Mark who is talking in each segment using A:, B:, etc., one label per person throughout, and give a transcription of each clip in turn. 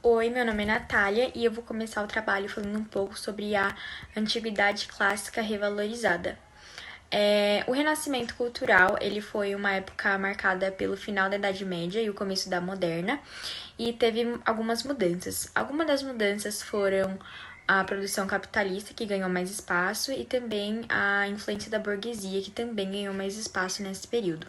A: Oi, meu nome é Natália e eu vou começar o trabalho falando um pouco sobre a Antiguidade Clássica Revalorizada. O Renascimento Cultural ele foi uma época marcada pelo final da Idade Média e o começo da Moderna, e teve algumas mudanças. Algumas das mudanças foram a produção capitalista, que ganhou mais espaço, e também a influência da burguesia, que também ganhou mais espaço nesse período.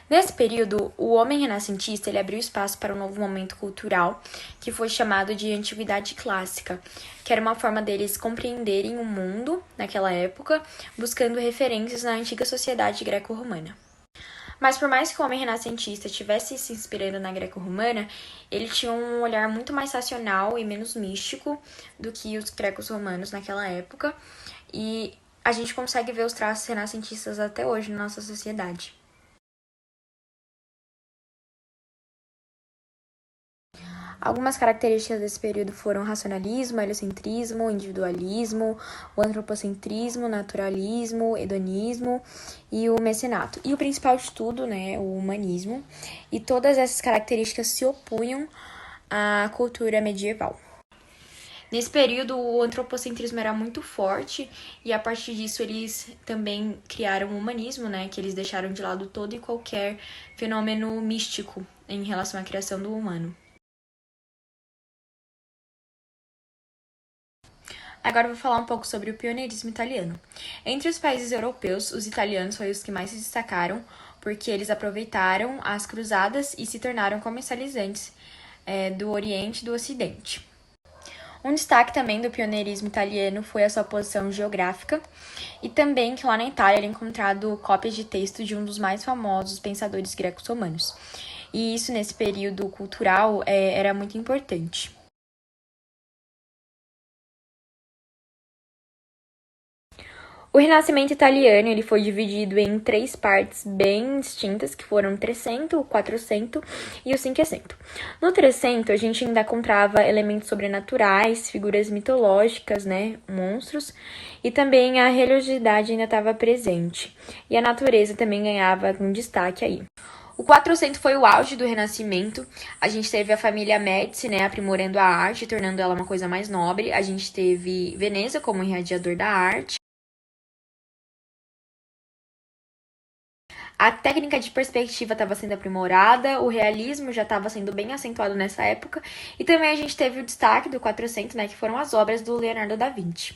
A: Nesse período, o homem renascentista ele abriu espaço para um novo momento cultural que foi chamado de Antiguidade Clássica, que era uma forma deles compreenderem o mundo naquela época, buscando referências na antiga sociedade greco-romana. Mas por mais que o homem renascentista estivesse se inspirando na greco-romana, ele tinha um olhar muito mais racional e menos místico do que os grecos romanos naquela época, e a gente consegue ver os traços renascentistas até hoje na nossa sociedade. Algumas características desse período foram o racionalismo, o heliocentrismo, o individualismo, o antropocentrismo, o naturalismo, o hedonismo e o mecenato. E o principal de tudo, né, o humanismo. E todas essas características se opunham à cultura medieval. Nesse período, o antropocentrismo era muito forte e a partir disso eles também criaram o humanismo, né, que eles deixaram de lado todo e qualquer fenômeno místico em relação à criação do humano. Agora eu vou falar um pouco sobre o pioneirismo italiano. Entre os países europeus, os italianos foram os que mais se destacaram, porque eles aproveitaram as cruzadas e se tornaram comercializantes do Oriente e do Ocidente. Um destaque também do pioneirismo italiano foi a sua posição geográfica e também que lá na Itália era encontrado cópias de texto de um dos mais famosos pensadores grecos romanos. E isso, nesse período cultural, era muito importante. O Renascimento italiano ele foi dividido em três partes bem distintas, que foram o 300, o 400 e o 500. No 300, a gente ainda encontrava elementos sobrenaturais, figuras mitológicas, né, monstros, e também a religiosidade ainda estava presente. E a natureza também ganhava um destaque aí. O 400 foi o auge do Renascimento. A gente teve a família Médici, né, aprimorando a arte, tornando ela uma coisa mais nobre. A gente teve Veneza como irradiador da arte. A técnica de perspectiva estava sendo aprimorada, o realismo já estava sendo bem acentuado nessa época, e também a gente teve o destaque do 400, né, que foram as obras do Leonardo da Vinci.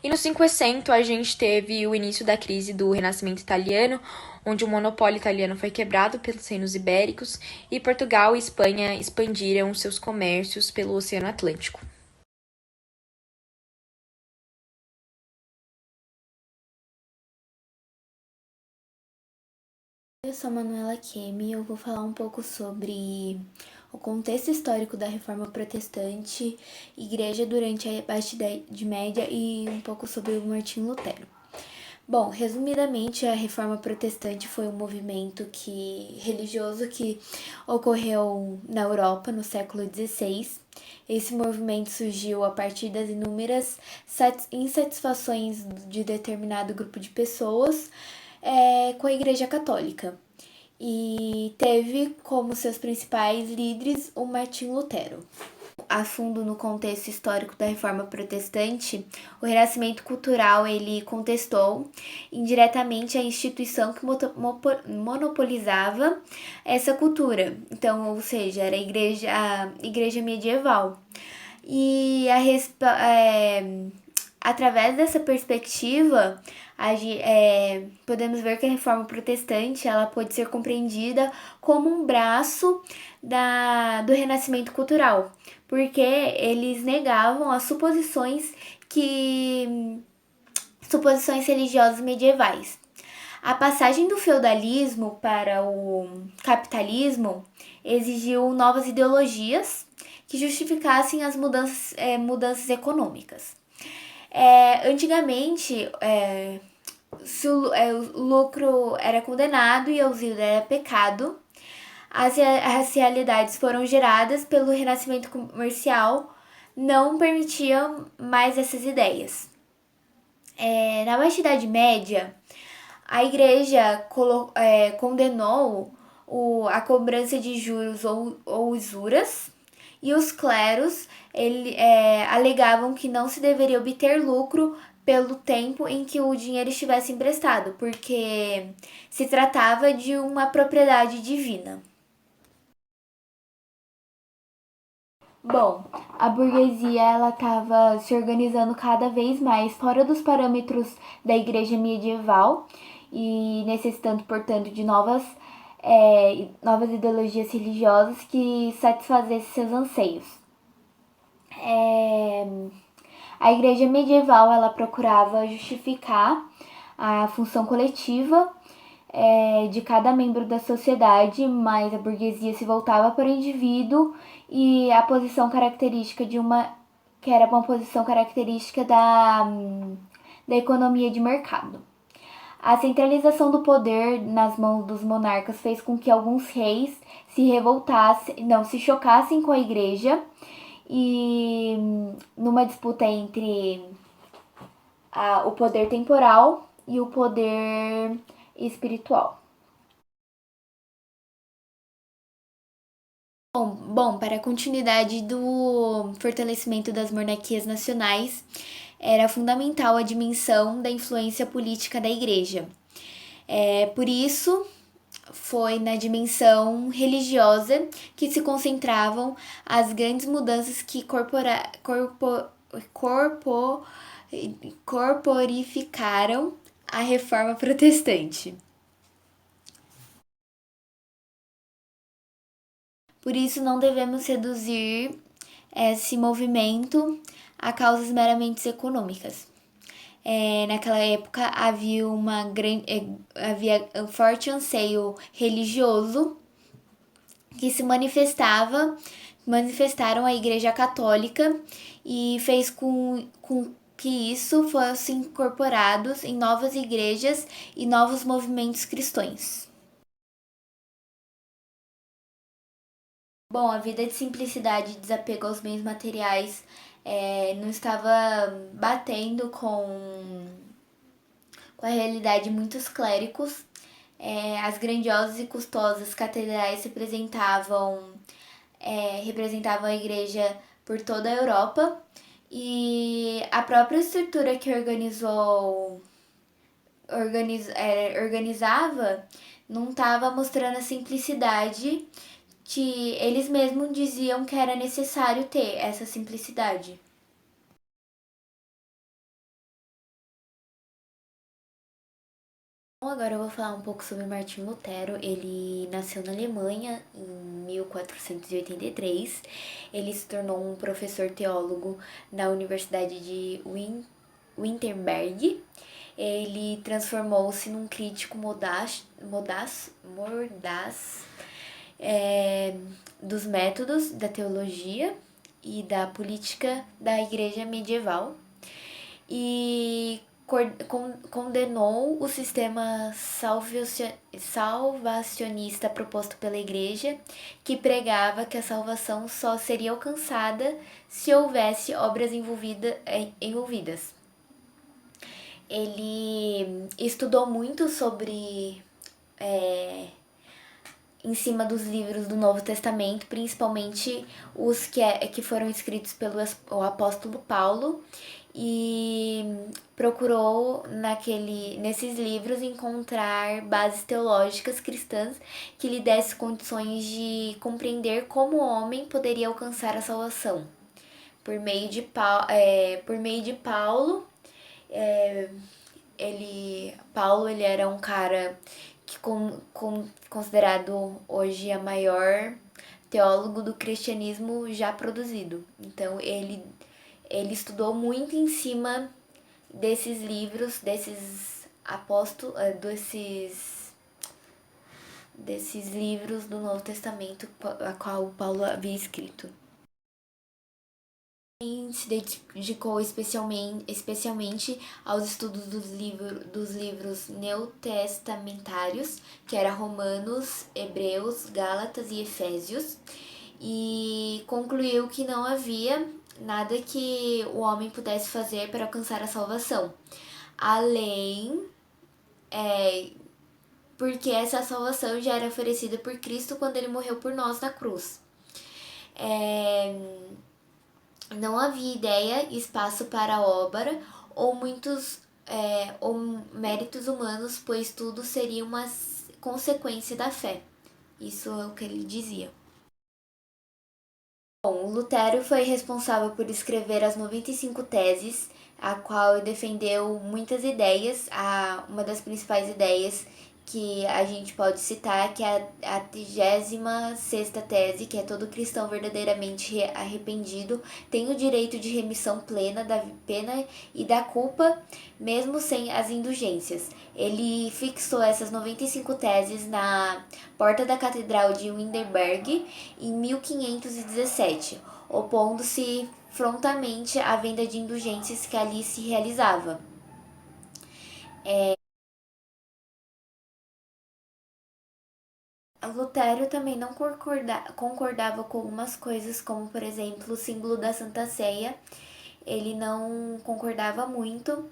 A: E no 500 a gente teve o início da crise do Renascimento italiano, onde o monopólio italiano foi quebrado pelos reinos ibéricos e Portugal e Espanha expandiram seus comércios pelo Oceano Atlântico.
B: Eu sou a Manuela Kemi e eu vou falar um pouco sobre o contexto histórico da Reforma Protestante, Igreja durante a Baixa Idade Média e um pouco sobre o Martinho Lutero. Bom, resumidamente, a Reforma Protestante foi um movimento religioso que ocorreu na Europa no século XVI. Esse movimento surgiu a partir das inúmeras insatisfações de determinado grupo de pessoas com a Igreja Católica e teve como seus principais líderes o Martinho Lutero. A fundo no contexto histórico da Reforma Protestante, o Renascimento Cultural ele contestou indiretamente a instituição que monopolizava essa cultura. Então, ou seja, era a igreja medieval. E através dessa perspectiva, podemos ver que a Reforma Protestante ela pode ser compreendida como um braço do Renascimento Cultural, porque eles negavam as suposições religiosas medievais. A passagem do feudalismo para o capitalismo exigiu novas ideologias que justificassem as mudanças econômicas. Antigamente, o lucro era condenado e o auxílio era pecado, as realidades foram geradas pelo renascimento comercial, não permitiam mais essas ideias. Na Baixa Idade Média, a igreja condenou a cobrança de juros ou usuras, e os cleros alegavam que não se deveria obter lucro pelo tempo em que o dinheiro estivesse emprestado, porque se tratava de uma propriedade divina. Bom, a burguesia ela estava se organizando cada vez mais fora dos parâmetros da igreja medieval e necessitando, portanto, de novas ideologias religiosas que satisfazessem seus anseios. A igreja medieval ela procurava justificar a função coletiva de cada membro da sociedade, mas a burguesia se voltava para o indivíduo e a posição característica que era uma posição característica da economia de mercado. A centralização do poder nas mãos dos monarcas fez com que alguns reis se chocassem com a igreja e numa disputa entre o poder temporal e o poder espiritual. Bom, para a continuidade do fortalecimento das monarquias nacionais, era fundamental a dimensão da influência política da Igreja. Por isso, foi na dimensão religiosa que se concentravam as grandes mudanças que corporificaram a reforma protestante. Por isso, não devemos reduzir esse movimento a causas meramente econômicas. Naquela época havia um forte anseio religioso que manifestaram a Igreja Católica e fez com que isso fosse incorporados em novas igrejas e novos movimentos cristãos. Bom, a vida de simplicidade e desapego aos bens materiais não estava batendo com a realidade de muitos clérigos. As grandiosas e custosas catedrais representavam a igreja por toda a Europa e a própria estrutura que organizava não estava mostrando a simplicidade que eles mesmos diziam que era necessário ter essa simplicidade. Bom, agora eu vou falar um pouco sobre Martim Lutero. Ele nasceu na Alemanha em 1483. Ele se tornou um professor teólogo na Universidade de Wittenberg. Ele transformou-se num crítico mordaz dos métodos da teologia e da política da igreja medieval e condenou o sistema salvacionista proposto pela igreja, que pregava que a salvação só seria alcançada se houvesse obras envolvidas. Ele estudou muito em cima dos livros do Novo Testamento, principalmente os que foram escritos pelo apóstolo Paulo, e procurou nesses livros encontrar bases teológicas cristãs que lhe dessem condições de compreender como o homem poderia alcançar a salvação. Por meio de Paulo, Paulo era um cara que considerado hoje a maior teólogo do cristianismo já produzido. Então ele estudou muito em cima desses livros, desses livros do Novo Testamento a qual Paulo havia escrito. Se dedicou especialmente aos estudos dos livros neotestamentários, que eram Romanos, Hebreus, Gálatas e Efésios, e concluiu que não havia nada que o homem pudesse fazer para alcançar a salvação. além, porque essa salvação já era oferecida por Cristo quando ele morreu por nós na cruz. Não havia ideia e espaço para a obra ou ou méritos humanos, pois tudo seria uma consequência da fé. Isso é o que ele dizia. Bom, Lutero foi responsável por escrever as 95 teses, a qual defendeu muitas ideias. Uma das principais ideias que a gente pode citar, que é a 36ª tese, que é todo cristão verdadeiramente arrependido tem o direito de remissão plena da pena e da culpa, mesmo sem as indulgências. Ele fixou essas 95 teses na porta da Catedral de Wittenberg em 1517, opondo-se frontalmente à venda de indulgências que ali se realizava. Lutero também não concordava com algumas coisas, como por exemplo o símbolo da Santa Ceia. Ele não concordava muito.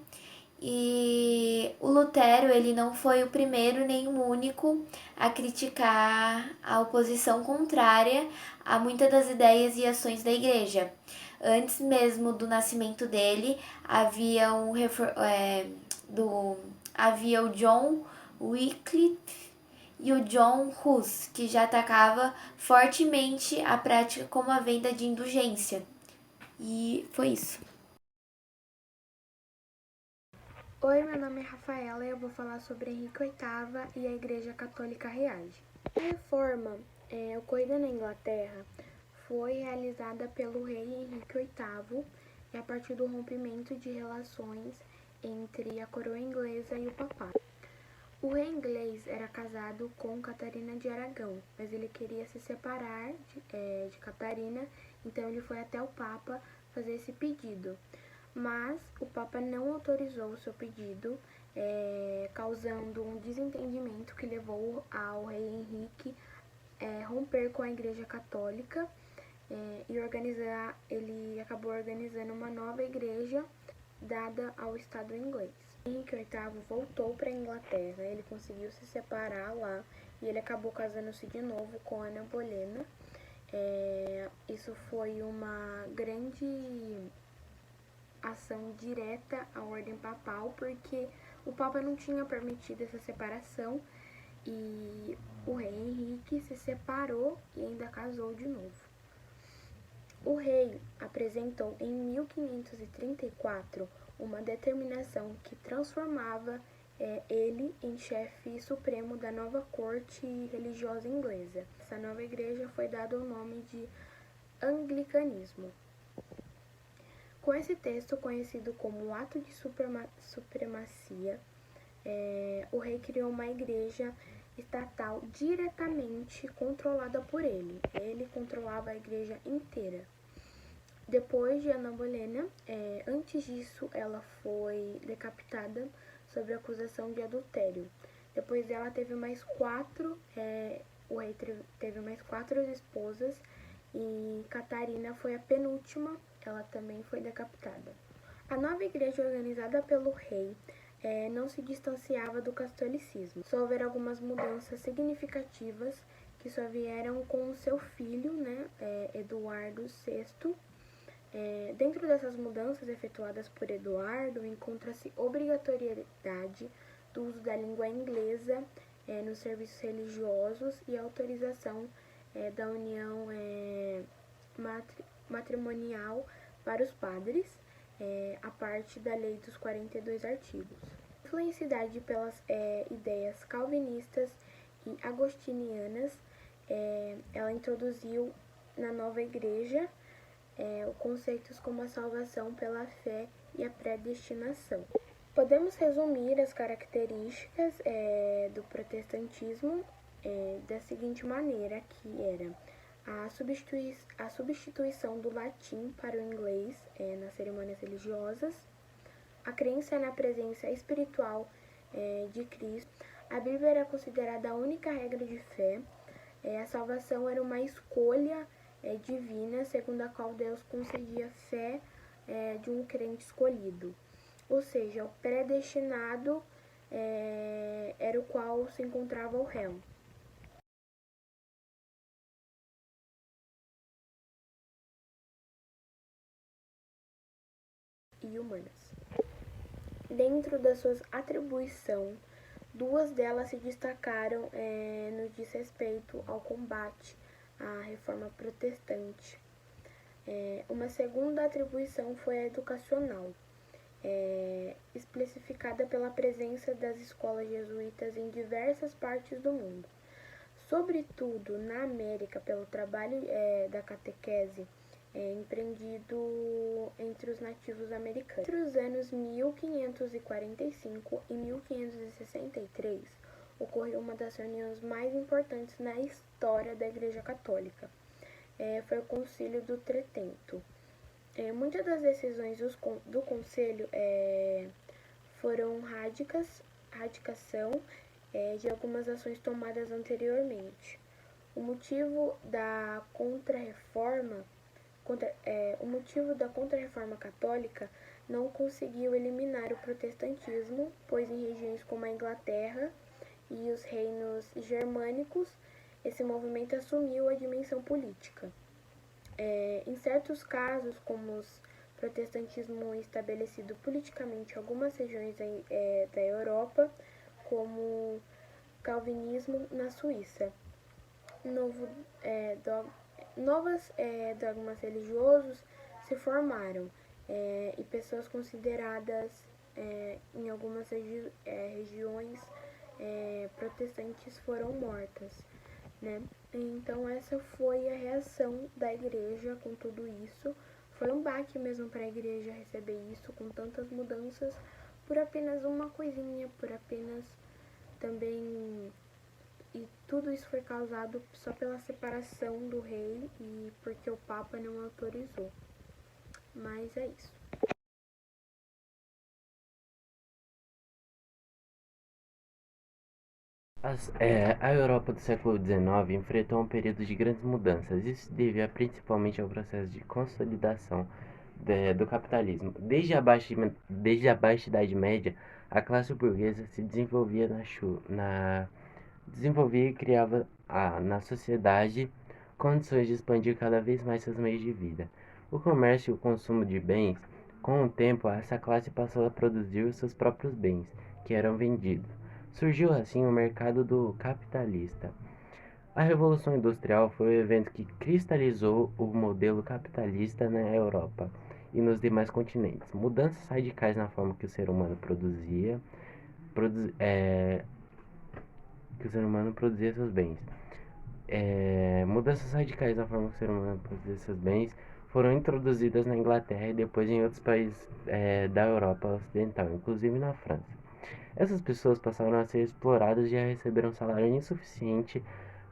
B: E o Lutero, ele não foi o primeiro nem o único a criticar a oposição contrária a muitas das ideias e ações da igreja. Antes mesmo do nascimento dele, havia o John Wycliffe e o John Hus, que já atacava fortemente a prática como a venda de indulgência. E foi isso.
C: Oi, meu nome é Rafaela e eu vou falar sobre Henrique VIII e a Igreja Católica reage. A reforma ocorrida na Inglaterra foi realizada pelo rei Henrique VIII e a partir do rompimento de relações entre a coroa inglesa e o papado. O rei inglês era casado com Catarina de Aragão, mas ele queria se separar de Catarina, então ele foi até o Papa fazer esse pedido. Mas o Papa não autorizou o seu pedido, causando um desentendimento que levou ao rei Henrique romper com a Igreja Católica ele acabou organizando uma nova igreja dada ao Estado inglês. Henrique VIII voltou para a Inglaterra, ele conseguiu se separar lá e ele acabou casando-se de novo com Ana Bolena. Isso foi uma grande ação direta à ordem papal, porque o Papa não tinha permitido essa separação e o rei Henrique se separou e ainda casou de novo. O rei apresentou em 1534 uma determinação que transformava ele em chefe supremo da nova corte religiosa inglesa. Essa nova igreja foi dada o nome de Anglicanismo. Com esse texto, conhecido como Ato de Supremacia, o rei criou uma igreja estatal diretamente controlada por ele. Ele controlava a igreja inteira. Depois de Ana Bolena, antes disso, ela foi decapitada sob acusação de adultério. Depois dela, teve mais 4, o rei teve mais 4 esposas e Catarina foi a penúltima, ela também foi decapitada. A nova igreja organizada pelo rei não se distanciava do catolicismo. Só houveram algumas mudanças significativas que só vieram com o seu filho, Eduardo VI. Dentro dessas mudanças efetuadas por Eduardo, encontra-se obrigatoriedade do uso da língua inglesa nos serviços religiosos e autorização da união matrimonial para os padres, a parte da lei dos 42 artigos. Influenciada pelas ideias calvinistas e agostinianas, ela introduziu na nova igreja conceitos como a salvação pela fé e a predestinação. Podemos resumir as características do protestantismo da seguinte maneira, que era a substituição do latim para o inglês nas cerimônias religiosas, a crença na presença espiritual de Cristo, a Bíblia era considerada a única regra de fé, a salvação era uma escolha divina, segundo a qual Deus concedia fé de um crente escolhido. ou seja, o predestinado era o qual se encontrava o réu. E humanas. Dentro das suas atribuições, duas delas se destacaram no diz respeito ao combate à reforma protestante. Uma segunda atribuição foi a educacional, especificada pela presença das escolas jesuítas em diversas partes do mundo, sobretudo na América, pelo trabalho da catequese empreendido entre os nativos americanos. Entre os anos 1545 e 1563, ocorreu uma das reuniões mais importantes na história da Igreja Católica. Foi o Concílio do Trecento. Muitas das decisões do Conselho foram radicação de algumas ações tomadas anteriormente. O motivo da Contra-Reforma católica não conseguiu eliminar o protestantismo, pois em regiões como a Inglaterra e os reinos germânicos, esse movimento assumiu a dimensão política. Em certos casos, como o protestantismo estabelecido politicamente em algumas regiões da Europa, como o calvinismo na Suíça. Novos dogmas religiosos se formaram e pessoas consideradas em algumas regiões protestantes foram mortas, né? Então essa foi a reação da igreja com tudo isso. Foi um baque mesmo para a igreja receber isso com tantas mudanças por apenas uma coisinha, por apenas também. E tudo isso foi causado só pela separação do rei e porque o Papa não autorizou. Mas é isso.
D: A Europa do século XIX enfrentou um período de grandes mudanças. Isso se devia principalmente ao processo de consolidação do capitalismo. Desde a Baixa Idade Média, a classe burguesa se desenvolvia desenvolvia e criava na sociedade condições de expandir cada vez mais seus meios de vida. O comércio e o consumo de bens, com o tempo, essa classe passou a produzir os seus próprios bens, que eram vendidos. Surgiu assim o mercado do capitalista. A Revolução Industrial foi o evento que cristalizou o modelo capitalista na Europa e nos demais continentes. Mudanças radicais na forma que o ser humano produzia seus bens. Mudanças radicais na forma que o ser humano produzia seus bens foram introduzidas na Inglaterra e depois em outros países da Europa Ocidental, inclusive na França. Essas pessoas passaram a ser exploradas e a receber um salário insuficiente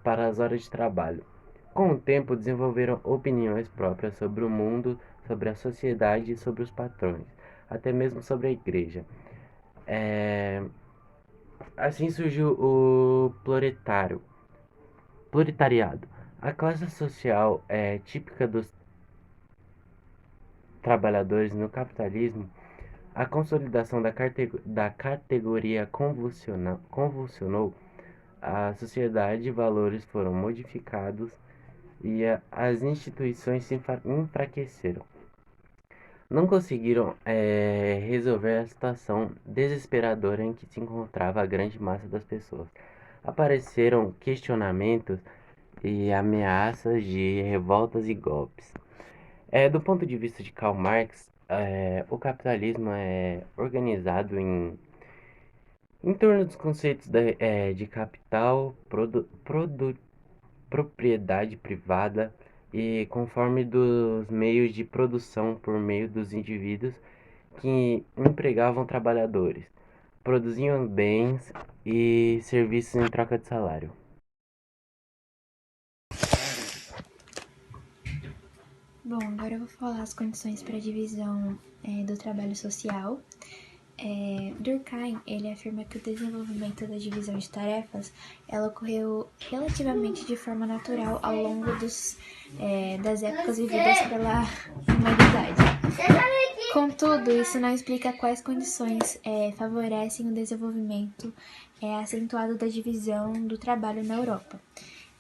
D: para as horas de trabalho. Com o tempo, desenvolveram opiniões próprias sobre o mundo, sobre a sociedade e sobre os patrões, até mesmo sobre a igreja. Assim surgiu o proletariado. A classe social típica dos trabalhadores no capitalismo. A consolidação da categoria convulsionou a sociedade, valores foram modificados e as instituições se enfraqueceram. Não conseguiram resolver a situação desesperadora em que se encontrava a grande massa das pessoas. Apareceram questionamentos e ameaças de revoltas e golpes. Do ponto de vista de Karl Marx, o capitalismo é organizado em torno dos conceitos de capital, propriedade privada e conforme dos meios de produção por meio dos indivíduos que empregavam trabalhadores, produziam bens e serviços em troca de salário.
B: Bom, agora eu vou falar as condições para a divisão do trabalho social. Durkheim, ele afirma que o desenvolvimento da divisão de tarefas ela ocorreu relativamente de forma natural ao longo das épocas vividas pela humanidade. Contudo, isso não explica quais condições favorecem o desenvolvimento acentuado da divisão do trabalho na Europa,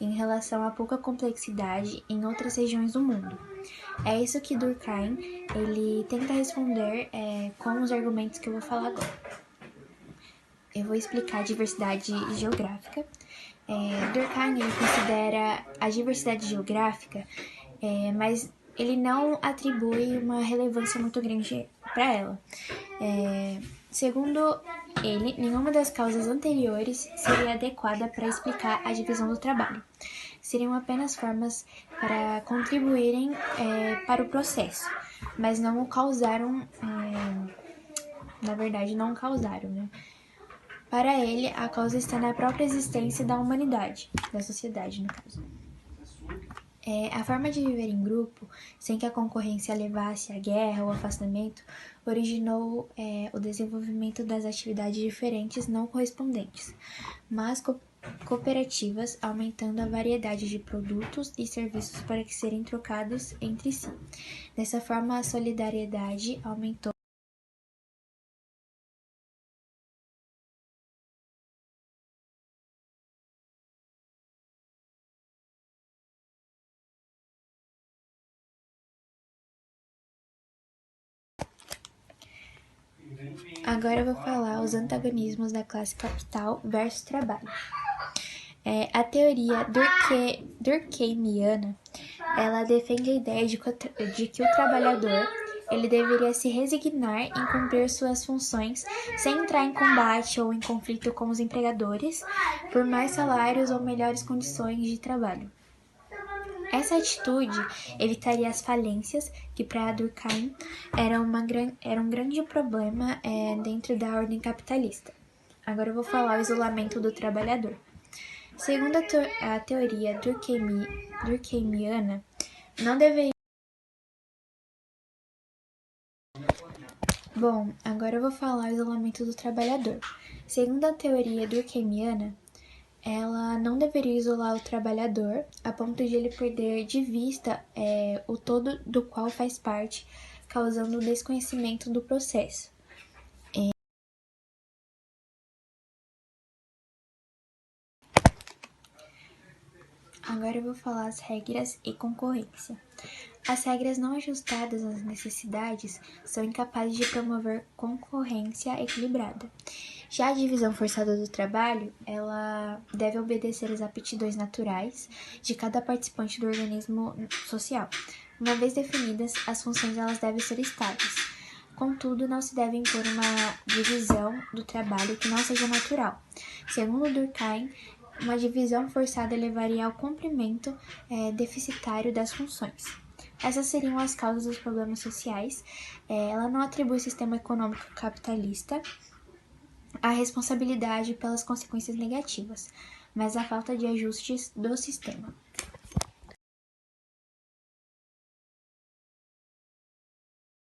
B: em relação à pouca complexidade em outras regiões do mundo. É isso que Durkheim ele tenta responder com os argumentos que eu vou falar agora. Eu vou explicar a diversidade geográfica. Durkheim ele considera a diversidade geográfica, mas ele não atribui uma relevância muito grande para ela. Segundo ele, nenhuma das causas anteriores seria adequada para explicar a divisão do trabalho. Seriam apenas formas para contribuírem para o processo, mas não o causaram, na verdade, não causaram, né? Para ele, a causa está na própria existência da humanidade, da sociedade, no caso. A forma de viver em grupo, sem que a concorrência levasse à guerra ou afastamento, originou o desenvolvimento das atividades diferentes não correspondentes, mas cooperativas, aumentando a variedade de produtos e serviços para que serem trocados entre si. Dessa forma, a solidariedade aumentou. Agora eu vou falar os antagonismos da classe capital versus trabalho. A teoria durkheimiana, ela defende a ideia de que o trabalhador ele deveria se resignar em cumprir suas funções sem entrar em combate ou em conflito com os empregadores por mais salários ou melhores condições de trabalho. Essa atitude evitaria as falências, que para Durkheim era um grande problema dentro da ordem capitalista. Agora eu vou falar o isolamento do trabalhador. Segundo a teoria durkheimiana, não deveria... Bom, agora eu vou falar o isolamento do trabalhador. Segundo a teoria durkheimiana, ela não deveria isolar o trabalhador a ponto de ele perder de vista o todo do qual faz parte, causando o desconhecimento do processo. Agora eu vou falar as regras e concorrência. As regras não ajustadas às necessidades são incapazes de promover concorrência equilibrada. Já a divisão forçada do trabalho, ela deve obedecer às aptidões naturais de cada participante do organismo social. Uma vez definidas, as funções elas devem ser estáveis. Contudo, não se deve impor uma divisão do trabalho que não seja natural. Segundo Durkheim, uma divisão forçada levaria ao cumprimento deficitário das funções. Essas seriam as causas dos problemas sociais. Ela não atribui ao sistema econômico capitalista a responsabilidade pelas consequências negativas, mas a falta de ajustes do sistema.